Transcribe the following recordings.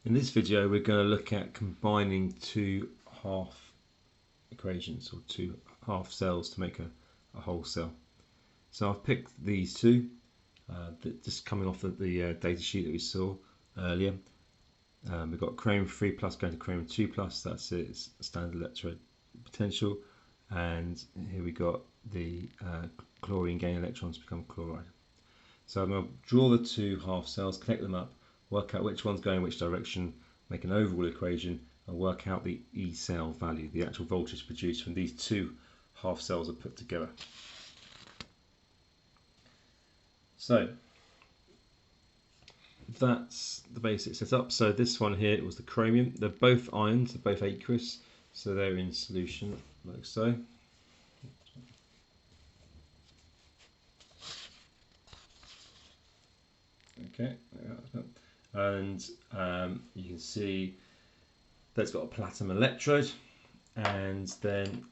In this video we're going to look at combining two half equations or two half cells to make a whole cell. So I've picked these two, just coming off of the data sheet that we saw earlier. We've got chromium 3 plus going to chromium 2 plus, that's its standard electrode potential, and here we got the chlorine gain electrons become chloride. So I'm going to draw the two half cells, connect them up, work out which one's going which direction, make an overall equation, and work out the E cell value, the actual voltage produced when these two half cells are put together. So that's the basic setup. So this one here was the chromium. They're both ions, they're both aqueous, so they're in solution like so. Okay, and you can see that's got a platinum electrode, and then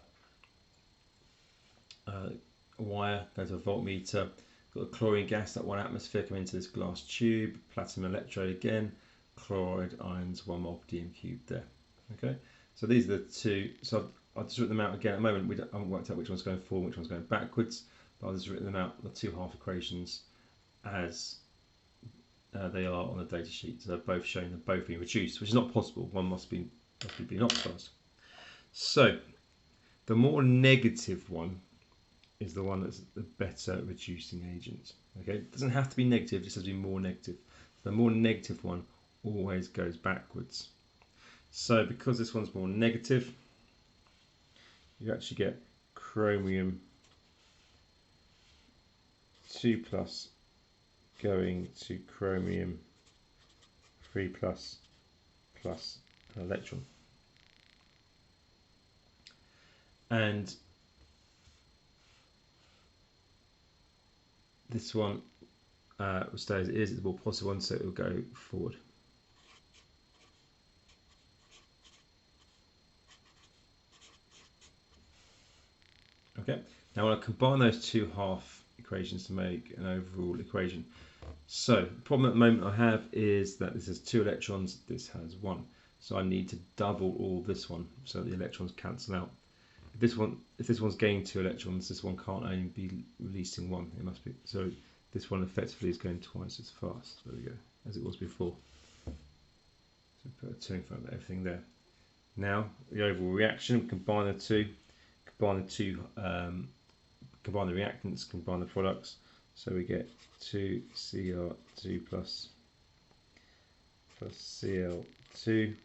a wire goes to a voltmeter. Got a chlorine gas at 1 atmosphere coming into this glass tube. Platinum electrode again. Chloride ions 1 mole per dm cubed there. Okay, so these are the two. So I've just written them out again. At the moment, I haven't worked out which one's going forward, which one's going backwards. But I've just written them out, the two half equations, as they are on the data sheet. So they're both showing they're both being reduced, which is not possible. One must be being oxidized. So the more negative one is the one that's the better reducing agent. Okay, it doesn't have to be negative, it just has to be more negative. The more negative one always goes backwards. So because this one's more negative, you actually get chromium 2 plus going to chromium 3 plus plus an electron. And this one will stay as it is, it's the more positive one, so it will go forward. Okay, now I want to combine those two half equations to make an overall equation. So the problem at the moment I have is that this has 2 electrons, this has 1. So I need to double all this one so that the electrons cancel out. If this one's gaining 2 electrons, this one can't only be releasing 1. It must be, so this one effectively is going twice as fast. There we go, as it was before. So put a 2 in front of everything there. Now the overall reaction, combine the two, combine the reactants, combine the products, so we get 2Cr2 plus Cl2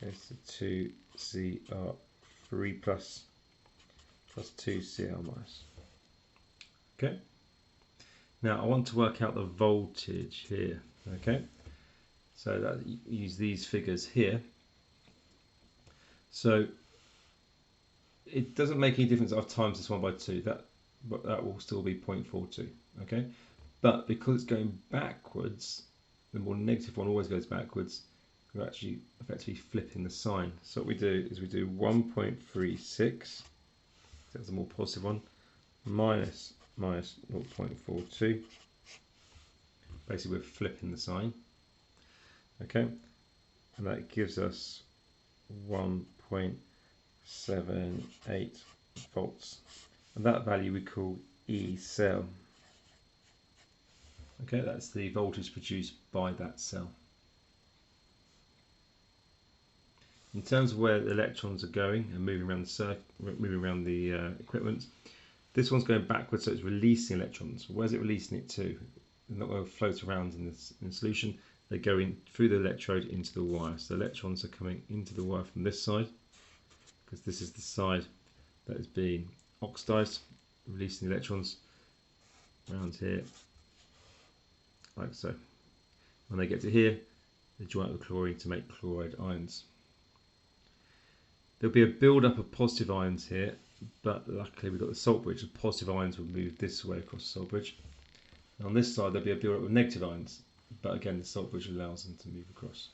goes to 2Cr3 plus 2Cl minus. Okay, now I want to work out the voltage here. Okay, so that use these figures here. So it doesn't make any difference. I've times this one by 2. But that will still be 0.42. Okay, but because it's going backwards, the more negative one always goes backwards. We're actually effectively flipping the sign. So what we do is we do 1.36. That's the more positive one. Minus 0.42. Basically, we're flipping the sign. Okay, and that gives us 1.78 volts. And that value we call E cell. Okay, that's the voltage produced by that cell. In terms of where the electrons are going and moving around the circuit, moving around the equipment, this one's going backwards, so it's releasing electrons. Where's it releasing it to? They're not going to float around in the solution. They're going through the electrode into the wire. So the electrons are coming into the wire from this side, because this is the side that is being oxidized, releasing the electrons around here, like so. When they get to here, they join up with chlorine to make chloride ions. There'll be a build-up of positive ions here, but luckily we've got the salt bridge. The positive ions will move this way across the salt bridge. And on this side, there'll be a build-up of negative ions, but again, the salt bridge allows them to move across.